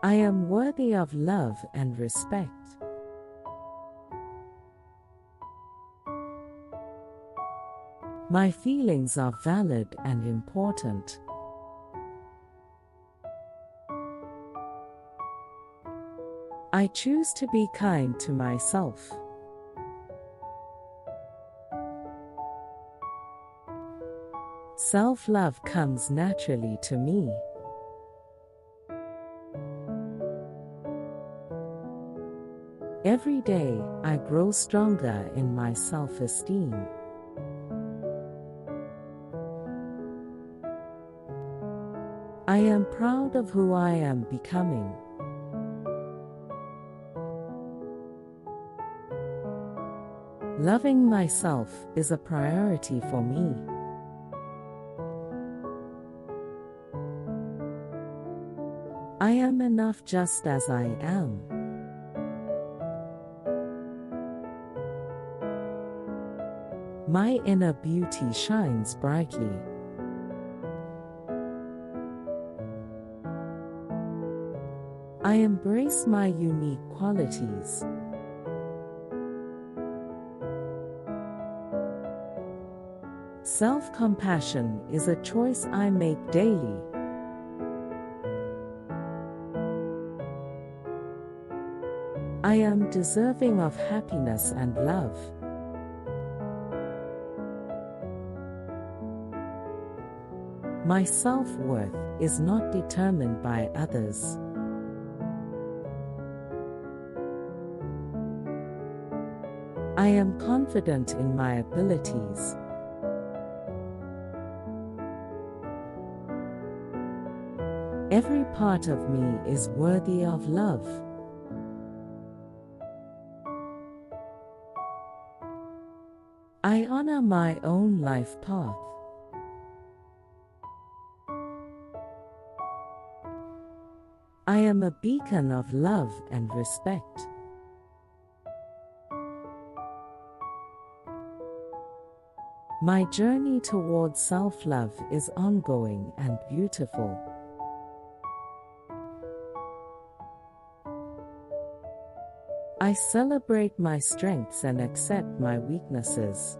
I am worthy of love and respect. My feelings are valid and important. I choose to be kind to myself. Self-love comes naturally to me. Every day, I grow stronger in my self-esteem. I am proud of who I am becoming. Loving myself is a priority for me. I am enough just as I am. My inner beauty shines brightly. I embrace my unique qualities. Self-compassion is a choice I make daily. I am deserving of happiness and love. My self-worth is not determined by others. I am confident in my abilities. Every part of me is worthy of love. I honor my own life path. I am a beacon of love and respect. My journey towards self-love is ongoing and beautiful. I celebrate my strengths and accept my weaknesses.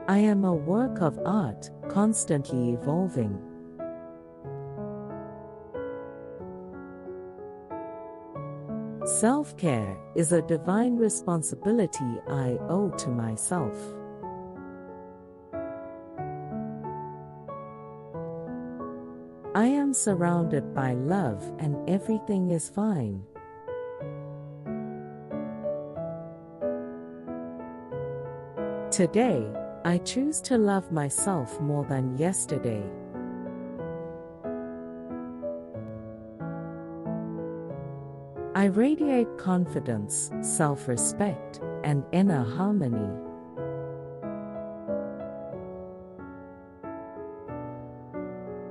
I am a work of art, constantly evolving. Self-care is a divine responsibility I owe to myself. I am surrounded by love and everything is fine. Today, I choose to love myself more than yesterday. I radiate confidence, self-respect, and inner harmony.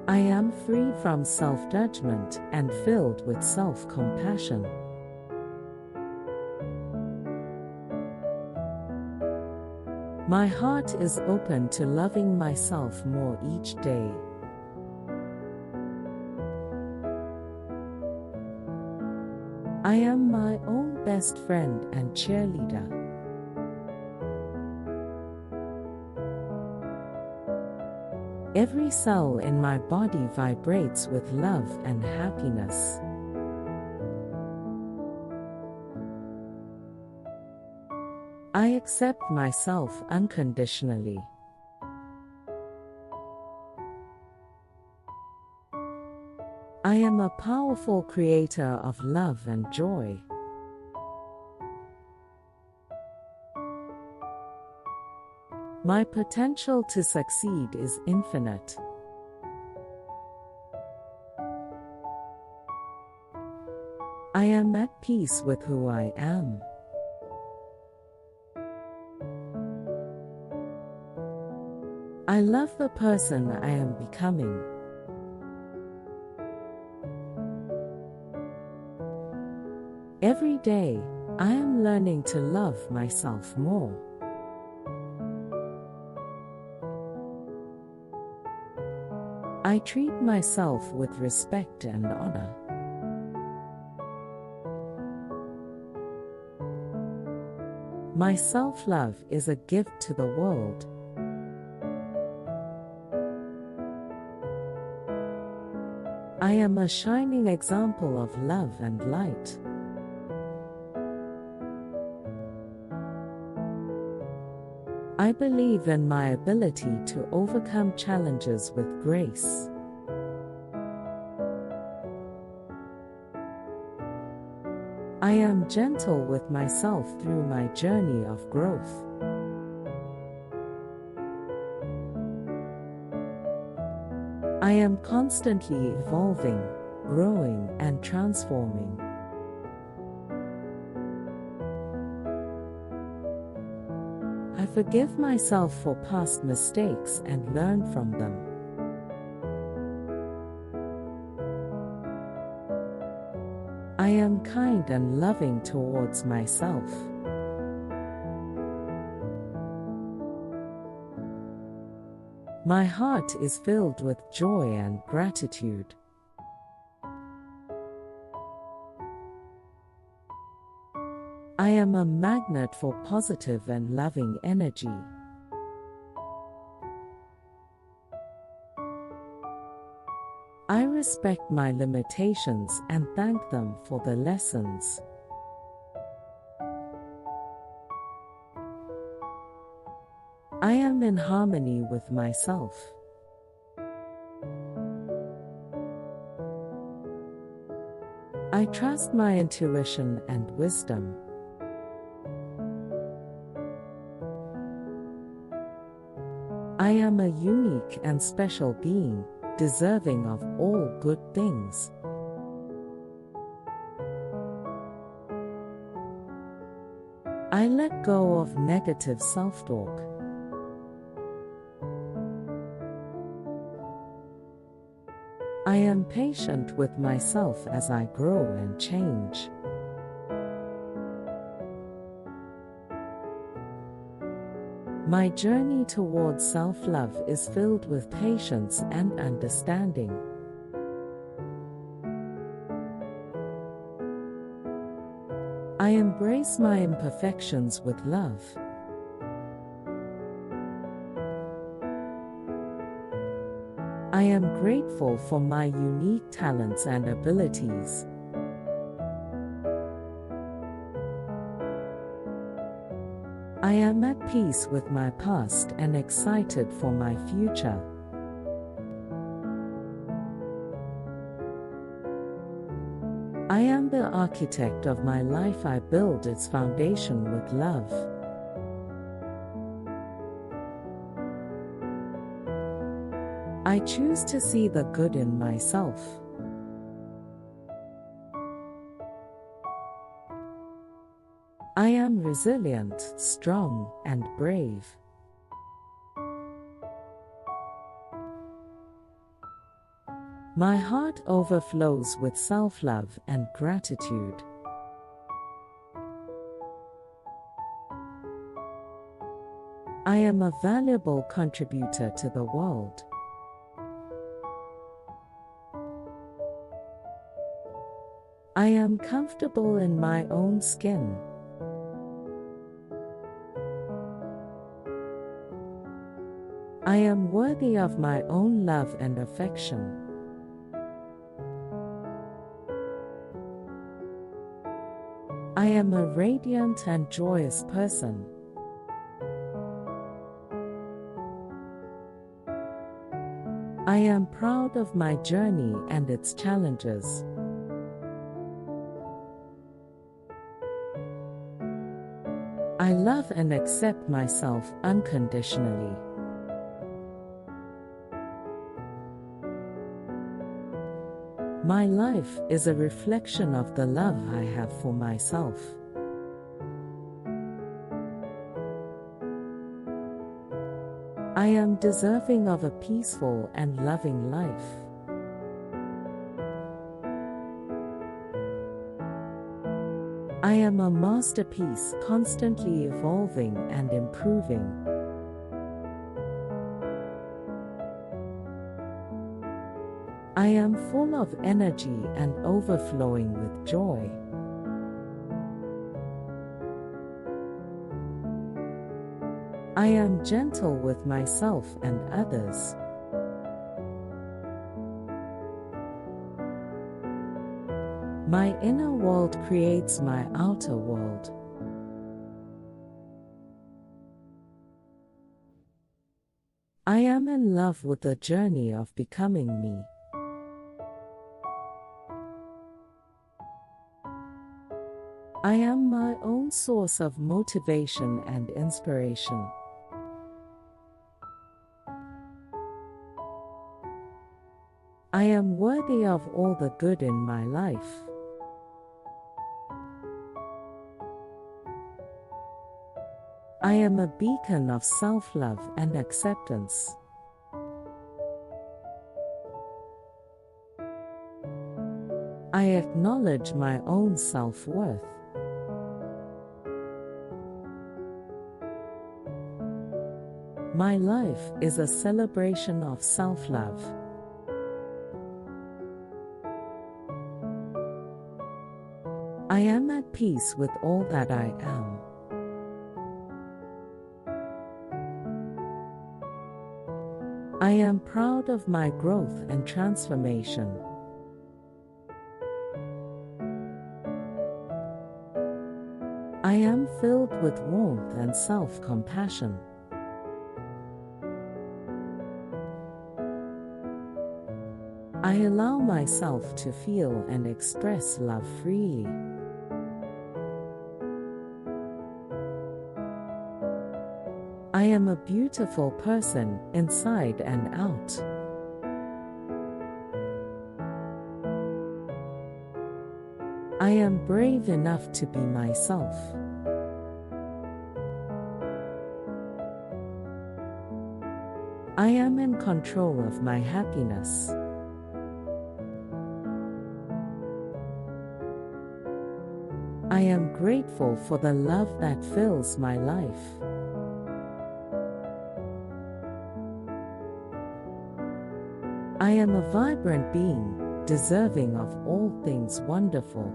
I am free from self-judgment and filled with self-compassion. My heart is open to loving myself more each day. I am my own best friend and cheerleader. Every cell in my body vibrates with love and happiness. I accept myself unconditionally. I am a powerful creator of love and joy. My potential to succeed is infinite. I am at peace with who I am. I love the person I am becoming. Every day, I am learning to love myself more. I treat myself with respect and honor. My self-love is a gift to the world. I am a shining example of love and light. I believe in my ability to overcome challenges with grace. I am gentle with myself through my journey of growth. I am constantly evolving, growing, and transforming. I forgive myself for past mistakes and learn from them. I am kind and loving towards myself. My heart is filled with joy and gratitude. I am a magnet for positive and loving energy. I respect my limitations and thank them for the lessons. I am in harmony with myself. I trust my intuition and wisdom. I am a unique and special being, deserving of all good things. I let go of negative self-talk. I am patient with myself as I grow and change. My journey towards self-love is filled with patience and understanding. I embrace my imperfections with love. I am grateful for my unique talents and abilities. I am at peace with my past and excited for my future. I am the architect of my life. I build its foundation with love. I choose to see the good in myself. I am resilient, strong, and brave. My heart overflows with self-love and gratitude. I am a valuable contributor to the world. I am comfortable in my own skin. I am worthy of my own love and affection. I am a radiant and joyous person. I am proud of my journey and its challenges. I love and accept myself unconditionally. My life is a reflection of the love I have for myself. I am deserving of a peaceful and loving life. I am a masterpiece, constantly evolving and improving. I am full of energy and overflowing with joy. I am gentle with myself and others. My inner world creates my outer world. I am in love with the journey of becoming me. I am my own source of motivation and inspiration. I am worthy of all the good in my life. I am a beacon of self-love and acceptance. I acknowledge my own self-worth. My life is a celebration of self-love. I am at peace with all that I am. I am proud of my growth and transformation. I am filled with warmth and self-compassion. I allow myself to feel and express love freely. I am a beautiful person inside and out. I am brave enough to be myself. I am in control of my happiness. I am grateful for the love that fills my life. I am a vibrant being, deserving of all things wonderful.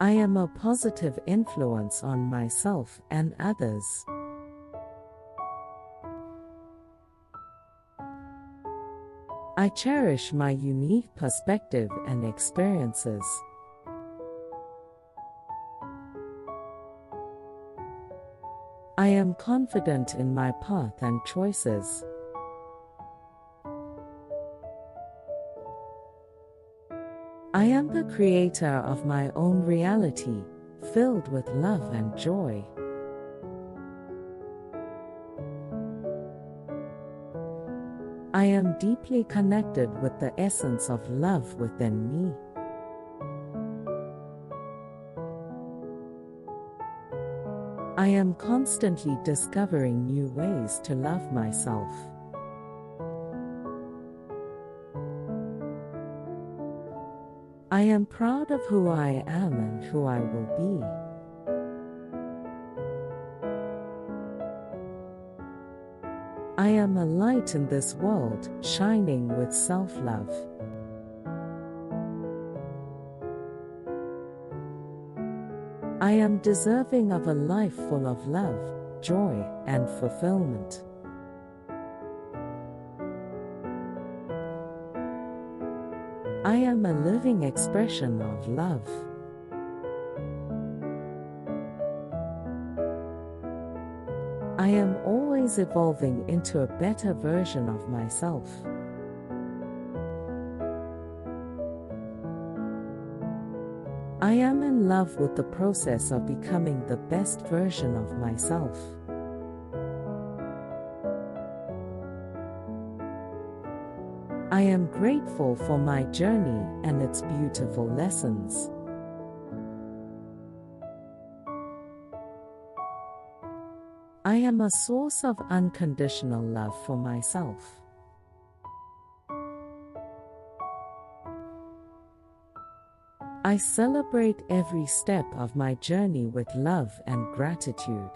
I am a positive influence on myself and others. I cherish my unique perspective and experiences. I am confident in my path and choices. I am the creator of my own reality, filled with love and joy. I am deeply connected with the essence of love within me. I am constantly discovering new ways to love myself. I am proud of who I am and who I will be. I am a light in this world, shining with self-love. I am deserving of a life full of love, joy, and fulfillment. I am a living expression of love. I am always evolving into a better version of myself. I am in love with the process of becoming the best version of myself. I am grateful for my journey and its beautiful lessons. I am a source of unconditional love for myself. I celebrate every step of my journey with love and gratitude.